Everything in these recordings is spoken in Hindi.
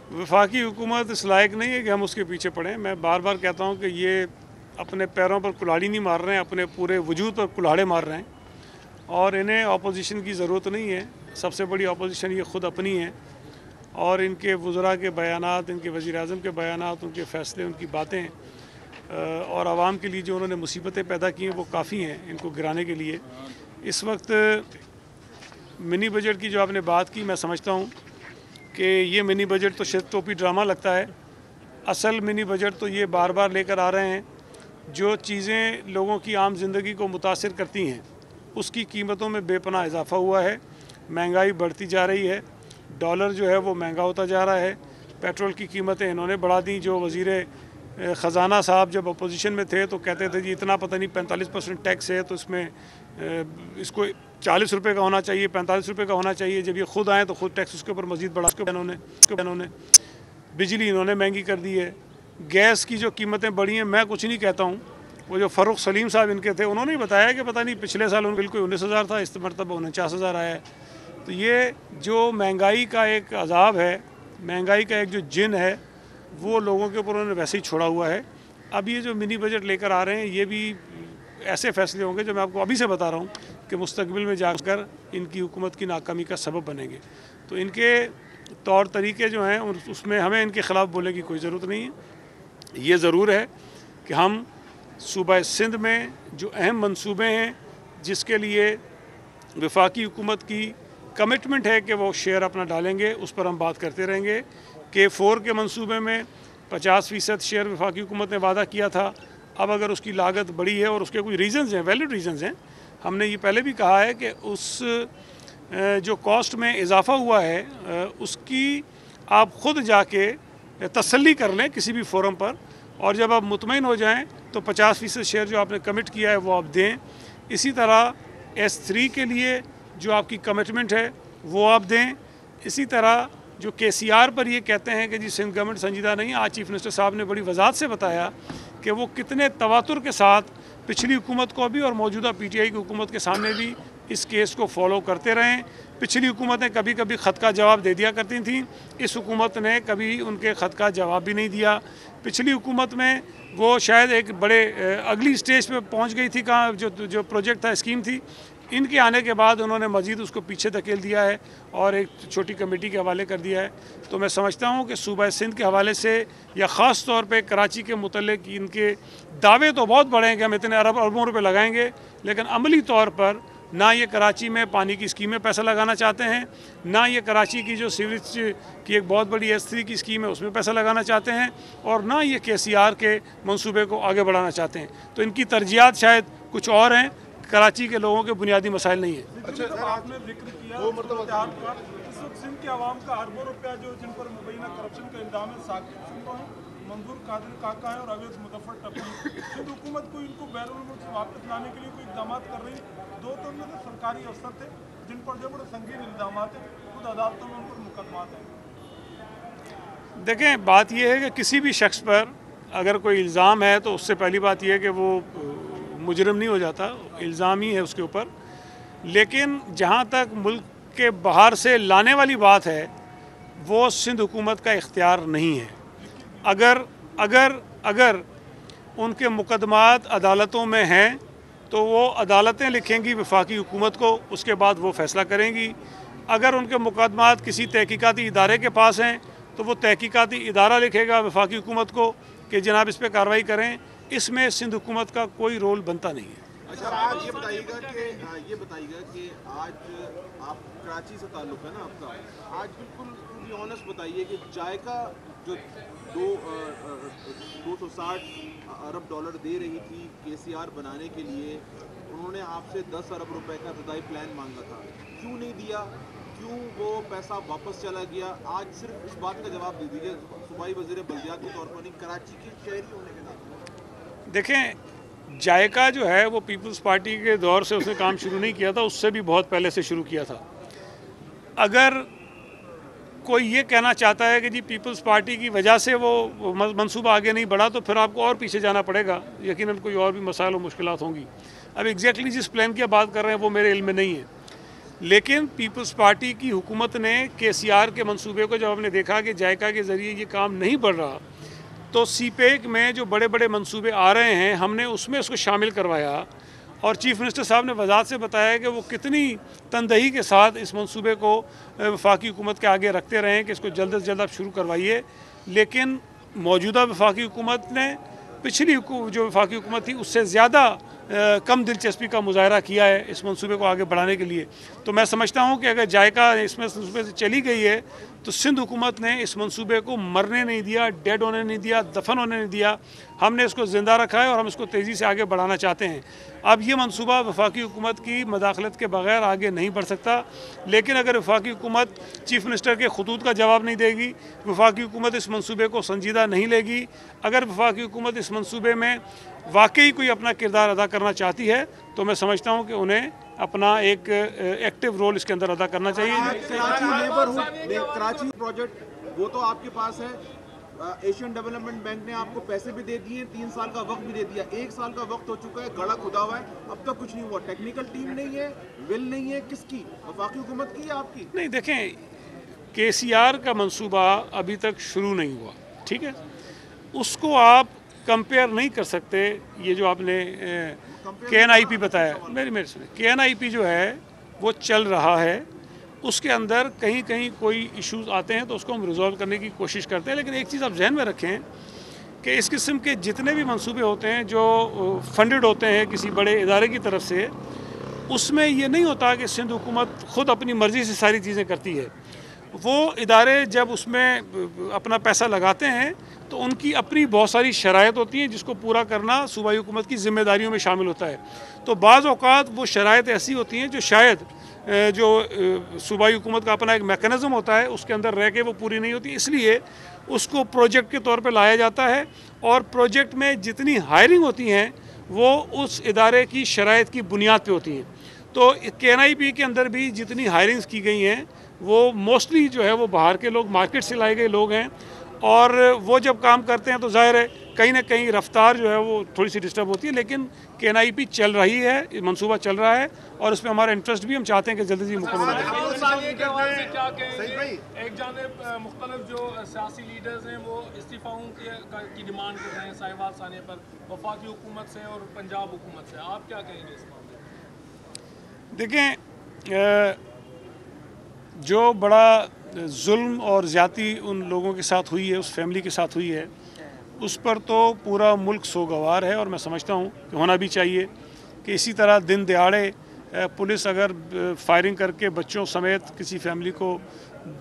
वफाकी हुकूमत इस लायक नहीं है कि हम उसके पीछे पड़ें। मैं बार बार कहता हूँ कि ये अपने पैरों पर कुल्हाड़ी नहीं मार रहे हैं, अपने पूरे वजूद पर कुल्हाड़े मार रहे हैं और इन्हें अपोजिशन की ज़रूरत नहीं है। सबसे बड़ी अपोजिशन ये ख़ुद अपनी है और इनके वज़रा के बयानात, इनके वज़ीर-ए-आज़म के बयानात, उनके फ़ैसले, उनकी बातें और आवाम के लिए जो उन्होंने मुसीबतें पैदा की हैं वो काफ़ी हैं इनको गिराने के लिए। इस वक्त मिनी बजट की जो आपने बात की, मैं समझता हूँ कि ये मिनी बजट तो शायद टोपी ड्रामा लगता है। असल मिनी बजट तो ये बार बार लेकर आ रहे हैं जो चीज़ें लोगों की आम ज़िंदगी को मुतासिर करती हैं उसकी कीमतों में बेपनाह इजाफ़ा हुआ है, महंगाई बढ़ती जा रही है, डॉलर जो है वो महंगा होता जा रहा है, पेट्रोल की कीमतें इन्होंने बढ़ा दी। जो वज़ीर ख़जाना साहब जब अपोजिशन में थे तो कहते थे जी इतना पता नहीं 45% टैक्स है तो इसमें इसको 40 रुपये का होना चाहिए, 45 रुपये का होना चाहिए। जब ये खुद आए तो खुद टैक्स उसके ऊपर मज़ीद बढ़ा इन्होंने बिजली इन्होंने महंगी कर दी है, गैस की जो कीमतें बढ़ी हैं। मैं कुछ नहीं कहता हूँ, वो जो फ़ारूक सलीम साहब इनके थे उन्होंने ही बताया कि पता नहीं पिछले साल उनका बिल्कुल 19,000 था, इस मरतबा 49,000 आया है। तो ये जो महंगाई का एक अजाब है, महंगाई का एक जो जिन है वो लोगों के ऊपर उन्होंने वैसे ही छोड़ा हुआ है। अब ये जो मिनी बजट लेकर आ रहे हैं ये भी ऐसे फैसले होंगे जो मैं आपको अभी से बता रहा हूँ कि मुस्तकबिल में जाकर इनकी हुकूमत की नाकामी का सबब बनेंगे। तो इनके तौर तरीके जो हैं उसमें हमें इनके ख़िलाफ़ बोलने की कोई ज़रूरत नहीं है। ये ज़रूर है कि हम सूबा सिंध में जो अहम मंसूबे हैं जिसके लिए वफाकी हुकूमत की कमिटमेंट है कि वो शेयर अपना डालेंगे, उस पर हम बात करते रहेंगे। K4 के मंसूबे में 50% शेयर वफाकी हुकूमत ने वादा किया था। अब अगर उसकी लागत बढ़ी है और उसके कुछ रीज़न्स हैं, वैलिड रीज़न्स हैं, हमने ये पहले भी कहा है कि उस जो कॉस्ट में इजाफ़ा हुआ है उसकी आप ख़ुद जाके तसल्ली कर लें किसी भी फोरम पर और जब आप मुतमईन हो जाएं तो 50% शेयर जो आपने कमिट किया है वो आप दें। इसी तरह S3 के लिए जो आपकी कमिटमेंट है वो आप दें। इसी तरह जो KCR पर ये कहते हैं कि जी सिंध गवर्नमेंट संजीदा नहीं, आज चीफ मिनिस्टर साहब ने बड़ी वजाहत से बताया कि वो कितने तवातुर के साथ पिछली हुकूमत को भी और मौजूदा PTI की हुकूमत के सामने भी इस केस को फॉलो करते रहें। पिछली हुकूमतें कभी कभी ख़त का जवाब दे दिया करती थीं, इस हुकूमत ने कभी उनके ख़त का जवाब भी नहीं दिया। पिछली हुकूमत में वो शायद एक बड़े अगली स्टेज पे पहुंच गई थी, कहाँ जो प्रोजेक्ट था, स्कीम थी। इनके आने के बाद उन्होंने मज़ीद उसको पीछे धकेल दिया है और एक छोटी कमेटी के हवाले कर दिया है। तो मैं समझता हूँ कि सूबा सिंध के हवाले से या ख़ास तौर पे कराची के मुतल्लिक़ इनके दावे तो बहुत बड़े हैं कि हम इतने अरबों रुपए लगाएंगे, लेकिन अमली तौर पर ना ये कराची में पानी की स्कीम में पैसा लगाना चाहते हैं, ना ये कराची की जो सीवरेज की एक बहुत बड़ी S3 की स्कीम है उसमें पैसा लगाना चाहते हैं, और ना ये KCR के मंसूबे को आगे बढ़ाना चाहते हैं। तो इनकी तरजीहात शायद कुछ और हैं, कराची के लोगों के बुनियादी मसाइल नहीं है। अच्छा, आपने जिक्र किया वो इस वक्त सिंध के आवाम का अरबों रुपया जो जिन पर मुबैना करप्शन का इल्ज़ाम है, साकिब सिंह हैं, मंजूर कादिर काका है और अवैध मुजफ्फर टप्पी। सिंध हुकूमत को इनको बैरून मुल्क से वापस लाने के लिए कोई इकदाम कर रही। दो तो उनमें से सरकारी अफसर थे जिन पर जो बड़े संगीन इल्ज़ाम हैं, खुद अदालतों में उन पर मुकदमात हैं। देखें, बात यह है कि किसी भी शख्स पर अगर कोई इल्ज़ाम है तो उससे पहली बात यह है कि वो मुजरिम नहीं हो जाता, इल्ज़ाम ही है उसके ऊपर। लेकिन जहाँ तक मुल्क के बाहर से लाने वाली बात है वो सिंध हुकूमत का इख्तियार नहीं है। अगर अगर अगर उनके मुकदमात अदालतों में हैं तो वो अदालतें लिखेंगी वफाकी हुकूमत को, उसके बाद वो फ़ैसला करेंगी। अगर उनके मुकदमात किसी तहकीकाती इदारे के पास हैं तो वो तहकीकाती इदारा लिखेगा वफाकी हुकूमत को कि जनाब इस पर कार्रवाई करें। इसमें सिंध हुकूमत का कोई रोल बनता नहीं है। अच्छा, आज ये बताइएगा कि आज आप कराची से ताल्लुक़ है ना आपका, आज बिल्कुल टू बी ऑनेस्ट बताइए कि जायका जो 260 अरब डॉलर दे रही थी KCR बनाने के लिए, उन्होंने आपसे 10 अरब रुपए का इब्तदाई प्लान मांगा था, क्यों नहीं दिया? क्यों वो पैसा वापस चला गया? आज सिर्फ इस बात का जवाब दे दीजिए, सूबाई वज़ीर बल्दियात के तौर पर नहीं, कराची के शहरी होने के नाते। देखें, जायका जो है वो पीपल्स पार्टी के दौर से उसने काम शुरू नहीं किया था, उससे भी बहुत पहले से शुरू किया था। अगर कोई ये कहना चाहता है कि जी पीपल्स पार्टी की वजह से वो मंसूबा आगे नहीं बढ़ा, तो फिर आपको और पीछे जाना पड़ेगा, यकीनन कोई और भी मसाइल और मुश्किलात होंगी। अब एग्जैक्टली जिस प्लान की बात कर रहे हैं वो मेरे इल्म में नहीं है, लेकिन पीपल्स पार्टी की हुकूमत ने KCR के मंसूबे को जब हमने देखा कि जायका के ज़रिए ये काम नहीं बढ़ रहा, तो CPEC में जो बड़े बड़े मंसूबे आ रहे हैं हमने उसमें उसको शामिल करवाया और चीफ मिनिस्टर साहब ने वजाहत से बताया कि वो कितनी तनदही के साथ इस मंसूबे को वफाकी हुकूमत के आगे रखते रहें कि इसको जल्द से जल्द आप शुरू करवाइए। लेकिन मौजूदा वफाकी हुकूमत ने पिछली जो वफाकी हुकूमत थी उससे ज़्यादा कम दिलचस्पी का मुजाहरा किया है इस मंसूबे को आगे बढ़ाने के लिए। तो मैं समझता हूँ कि अगर जायका इस मंसूबे से चली गई है तो सिंध हुकूमत ने इस मंसूबे को मरने नहीं दिया, डेड होने नहीं दिया, दफन होने नहीं दिया। हमने इसको ज़िंदा रखा है और हम इसको तेज़ी से आगे बढ़ाना चाहते हैं। अब ये मंसूबा वफाकी हुकूमत की मदाखलत के बगैर आगे नहीं बढ़ सकता, लेकिन अगर वफाकी हुकूमत चीफ मिनिस्टर के खतूत का जवाब नहीं देगी, वफाकी हुकूमत इस मंसूबे को संजीदा नहीं लेगी, अगर वफाकी हुकूमत इस मंसूबे में वाकई कोई अपना किरदार अदा करना चाहती है तो मैं समझता हूँ कि उन्हें अपना एक एक्टिव रोल इसके अंदर अदा करना चाहिए। कराची प्रोजेक्ट वो तो आपके पास है, एशियन डेवलपमेंट बैंक ने आपको पैसे भी दे दिए, 3 साल का वक्त भी दे दिया, 1 साल का वक्त हो चुका है, गड़ा खुदा हुआ है, अब तक कुछ नहीं हुआ। टेक्निकल टीम नहीं है, विल नहीं है, किसकी? वफाकी हुकूमत की या आपकी? नहीं, देखें KCR का मंसूबा अभी तक शुरू नहीं हुआ, ठीक है, उसको आप कंपेयर नहीं कर सकते। ये जो आपने KNIP बताया, मेरे सुने, KNIP जो है वो चल रहा है, उसके अंदर कहीं कहीं कोई इश्यूज आते हैं तो उसको हम रिजॉल्व करने की कोशिश करते हैं। लेकिन एक चीज़ आप जहन में रखें कि इस किस्म के जितने भी मंसूबे होते हैं जो फंडेड होते हैं किसी बड़े इदारे की तरफ से, उसमें ये नहीं होता कि सिंध हुकूमत ख़ुद अपनी मर्ज़ी से सारी चीज़ें करती है। वो इदारे जब उसमें अपना पैसा लगाते हैं तो उनकी अपनी बहुत सारी शराइत होती हैं जिसको पूरा करना सूबाई हुकूमत की ज़िम्मेदारियों में शामिल होता है। तो बाज़ औक़ात वो शराइत ऐसी होती हैं जो शायद जो सूबाई हुकूमत का अपना एक मेकनिज़म होता है उसके अंदर रह के वो पूरी नहीं होती, इसलिए उसको प्रोजेक्ट के तौर पे लाया जाता है और प्रोजेक्ट में जितनी हायरिंग होती हैं वो उस इदारे की शराइत की बुनियाद पे होती हैं। तो KNIP के अंदर भी जितनी हायरिंग्स की गई हैं वो मोस्टली जो है वो बाहर के लोग, मार्केट से लाए गए लोग हैं, और वो जब काम करते हैं तो जाहिर है कहीं ना कहीं रफ्तार जो है वो थोड़ी सी डिस्टर्ब होती है। लेकिन KNIP चल रही है, मंसूबा चल रहा है और उसमें हमारा इंटरेस्ट भी, हम चाहते हैं कि जल्दी से मुकम्मल हो जाए। एक जानिब मुख्तलिफ जो सियासी लीडर्स हैं वो इस्तीफ़ाओं की डिमांड कर रहे हैं साहिवाल सानिया पर, वफाकी हुकूमत से और पंजाब हुकूमत से, आप क्या कहेंगे इस मामले में? देखें, जो बड़ा जुल्म और ज़्यादती उन लोगों के साथ हुई है, उस फैमिली के साथ हुई है, उस पर तो पूरा मुल्क सोगवार है और मैं समझता हूँ कि होना भी चाहिए कि इसी तरह दिन दहाड़े पुलिस अगर फायरिंग करके बच्चों समेत किसी फैमिली को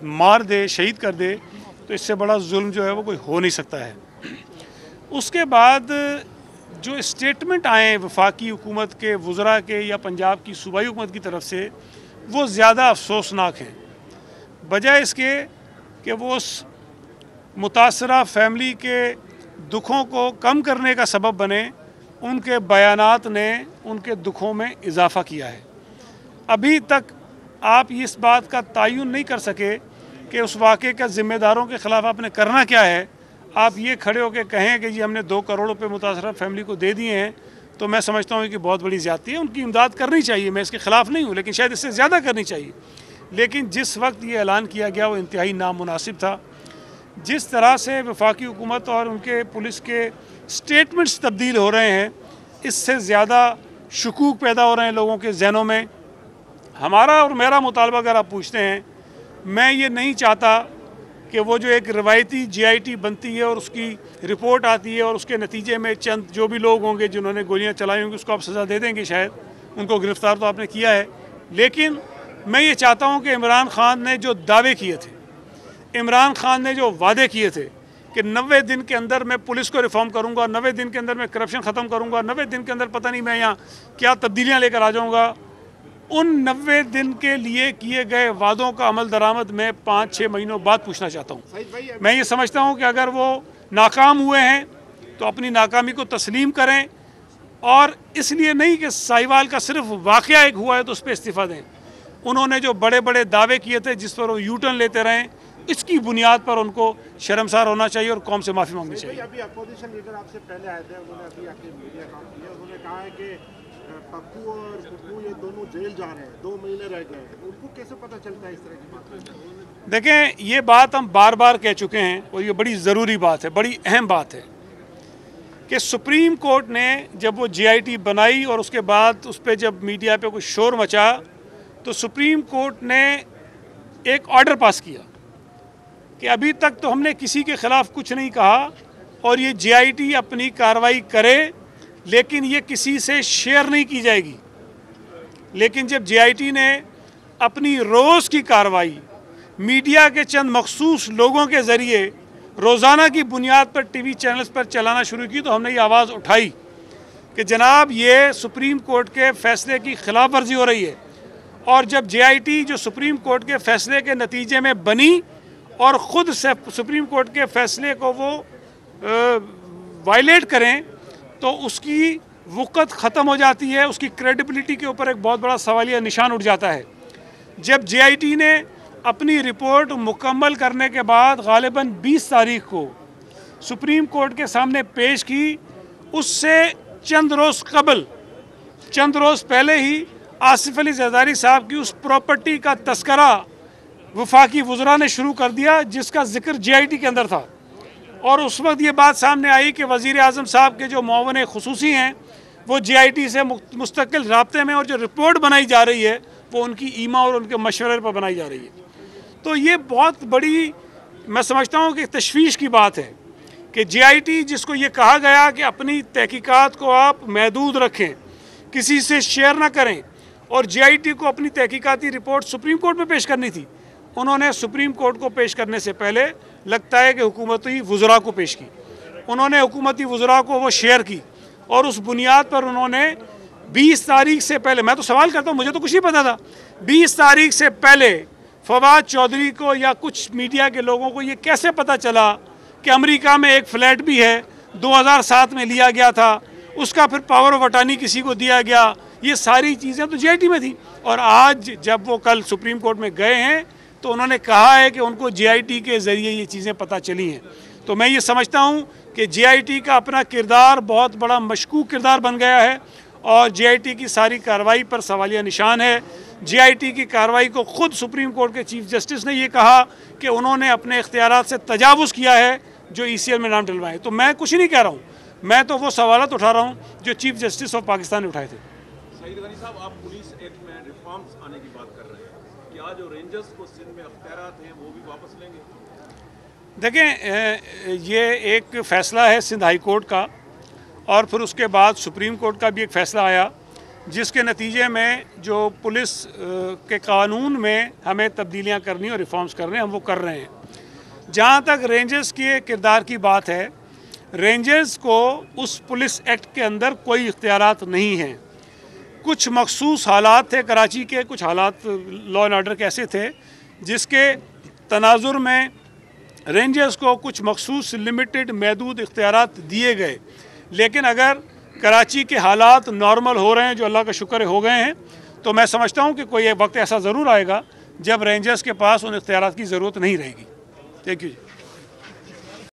मार दे, शहीद कर दे, तो इससे बड़ा जुल्म जो है वो कोई हो नहीं सकता है। उसके बाद जो स्टेटमेंट आए वफाकी हुकूमत के, वज़रा के या पंजाब की सूबाई हुकूमत की तरफ से, वो ज़्यादा अफसोसनाक हैं, बजाय इसके कि वो उस मुतासरा फैमिली के दुखों को कम करने का सबब बने। उनके बयानात ने उनके दुखों में इजाफ़ा किया है। अभी तक आप इस बात का तयन नहीं कर सके कि उस वाक़े का ज़िम्मेदारों के ख़िलाफ़ आपने करना क्या है। आप ये खड़े होकर कहें कि जी हमने 2 करोड़ रुपये मुतासरा फैमिली को दे दिए हैं, तो मैं समझता हूँ कि बहुत बड़ी ज़्यादती है। उनकी इमदाद करनी चाहिए, मैं इसके ख़िलाफ़ नहीं हूँ, लेकिन शायद इससे ज़्यादा करनी चाहिए। लेकिन जिस वक्त ये ऐलान किया गया वो इंतहाई नामुनासिब था। जिस तरह से वफाकी हुकूमत और उनके पुलिस के स्टेटमेंट्स तब्दील हो रहे हैं, इससे ज़्यादा शकूक पैदा हो रहे हैं लोगों के जहनों में। हमारा और मेरा मुतालबा अगर आप पूछते हैं, मैं ये नहीं चाहता कि वो जो एक रवायती GIT बनती है और उसकी रिपोर्ट आती है और उसके नतीजे में चंद जो भी लोग होंगे जिन्होंने गोलियां चलाई होंगी उसको आप सज़ा दे देंगे, शायद उनको गिरफ़्तार तो आपने किया है। लेकिन मैं ये चाहता हूँ कि इमरान खान ने जो दावे किए थे, इमरान खान ने जो वादे किए थे कि 90 दिन के अंदर मैं पुलिस को रिफॉर्म करूँगा, 90 दिन के अंदर मैं करप्शन ख़त्म करूँगा, 90 दिन के अंदर पता नहीं मैं यहाँ क्या तब्दीलियाँ लेकर आ जाऊँगा, उन 90 दिन के लिए किए गए वादों का अमल दरामद मैं 5-6 महीनों बाद पूछना चाहता हूँ। मैं ये समझता हूँ कि अगर वो नाकाम हुए हैं तो अपनी नाकामी को तस्लीम करें, और इसलिए नहीं कि साहिवाल का सिर्फ वाक़या एक हुआ है तो उस पर इस्तीफ़ा दें। उन्होंने जो बड़े बड़े दावे किए थे जिस पर वो यूटर्न लेते रहें, इसकी बुनियाद पर उनको शर्मसार होना चाहिए और कौम से माफ़ी मांगनी चाहिए। अभी अपोजिशन लीडर आपसे पहले आए थे, उन्होंने अभी आके मीडिया काम किया, उन्होंने कहा है कि पप्पू और पप्पू ये दोनों जेल जा रहे हैं, 2 महीने रह गए, उनको कैसे पता चलता है इस तरह की बात? देखें, ये बात हम बार बार कह चुके हैं और ये बड़ी ज़रूरी बात है, बड़ी अहम बात है कि सुप्रीम कोर्ट ने जब वो GIT बनाई और उसके बाद उस पर जब मीडिया पे कुछ शोर मचा तो सुप्रीम कोर्ट ने एक ऑर्डर पास किया कि अभी तक तो हमने किसी के ख़िलाफ़ कुछ नहीं कहा और ये GIT अपनी कार्रवाई करे, लेकिन ये किसी से शेयर नहीं की जाएगी। लेकिन जब GIT ने अपनी रोज़ की कार्रवाई मीडिया के चंद मखसूस लोगों के ज़रिए रोज़ाना की बुनियाद पर TV चैनल्स पर चलाना शुरू की तो हमने ये आवाज़ उठाई कि जनाब ये सुप्रीम कोर्ट के फ़ैसले की खिलाफ वर्जी हो रही है। और जब GIT जो सुप्रीम कोर्ट के फ़ैसले के नतीजे में बनी और ख़ुद से सुप्रीम कोर्ट के फ़ैसले को वो वायलेट करें तो उसकी वक़्त ख़त्म हो जाती है, उसकी क्रेडिबिलिटी के ऊपर एक बहुत बड़ा सवालिया निशान उठ जाता है। जब GIT ने अपनी रिपोर्ट मुकम्मल करने के बाद गालिबन 20 तारीख को सुप्रीम कोर्ट के सामने पेश की, उससे चंद रोज़ पहले ही आसिफ अली जरदारी साहब की उस प्रॉपर्टी का तस्करा वफाकी वज़रा ने शुरू कर दिया जिसका जिक्र GIT के अंदर था। और उस वक्त ये बात सामने आई कि वज़ीर आज़म साहब के जो मुआवन खुसूसी हैं वो GIT से मुस्तकिल राब्ते में और जो रिपोर्ट बनाई जा रही है वो उनकी ईमा और उनके मशवरे पर बनाई जा रही है। तो ये बहुत बड़ी, मैं समझता हूँ कि तशवीश की बात है कि GIT जिसको ये कहा गया कि अपनी तहकीकात को आप महदूद रखें, किसी से शेयर ना करें, और GIT को अपनी तहकीकाती रिपोर्ट सुप्रीम कोर्ट में पेश करनी थी, उन्होंने सुप्रीम कोर्ट को पेश करने से पहले लगता है कि हुकूमती वज़रा को पेश की। उन्होंने हुकूमती वज़रा को वो शेयर की और उस बुनियाद पर उन्होंने 20 तारीख से पहले, मैं तो सवाल करता हूँ, मुझे तो कुछ नहीं पता था, 20 तारीख से पहले फवाद चौधरी को या कुछ मीडिया के लोगों को ये कैसे पता चला कि अमेरिका में एक फ़्लैट भी है, 2007 में लिया गया था, उसका फिर पावर ऑफ अटॉर्नी किसी को दिया गया। ये सारी चीज़ें तो GIT में थी। और आज जब वो कल सुप्रीम कोर्ट में गए हैं तो उन्होंने कहा है कि उनको GIT के ज़रिए ये चीज़ें पता चली हैं। तो मैं ये समझता हूँ कि GIT का अपना किरदार बहुत बड़ा मशकूक किरदार बन गया है और GIT की सारी कार्रवाई पर सवालिया निशान है। GIT की कार्रवाई को ख़ुद सुप्रीम कोर्ट के चीफ जस्टिस ने ये कहा कि उन्होंने अपने इख्तियारात से तजावुज़ किया है जो ECL में नाम डलवाए। तो मैं कुछ नहीं कह रहा हूँ, मैं तो वो सवालात उठा रहा हूँ जो चीफ जस्टिस ऑफ पाकिस्तान ने उठाए थे। सईद गनी साहब, आप पुलिस एक्ट में रिफॉर्म्स आने की बात कर रहे हैं, क्या जो रेंजर्स को सिंध में अख्तियारात हैं वो भी वापस लेंगे? देखें, ये एक फ़ैसला है सिंध हाई कोर्ट का और फिर उसके बाद सुप्रीम कोर्ट का भी एक फ़ैसला आया जिसके नतीजे में जो पुलिस के कानून में हमें तब्दीलियां करनी और रिफॉर्म्स करने हम वो कर रहे हैं। जहाँ तक रेंजर्स के किरदार की बात है, रेंजर्स को उस पुलिस एक्ट के अंदर कोई इख्तियारात नहीं हैं। कुछ मखसूस हालात थे कराची के, कुछ हालात लॉ एंड ऑर्डर के ऐसे थे जिसके तनाजुर में रेंजर्स को कुछ मखसूस लिमिटेड महदूद इख्तियारात दिए गए। लेकिन अगर कराची के हालात नॉर्मल हो रहे हैं, जो अल्लाह का शुक्र हो गए हैं, तो मैं समझता हूँ कि कोई एक वक्त ऐसा ज़रूर आएगा जब रेंजर्स के पास उन इख्तियारात की ज़रूरत नहीं रहेगी। Thank you ji.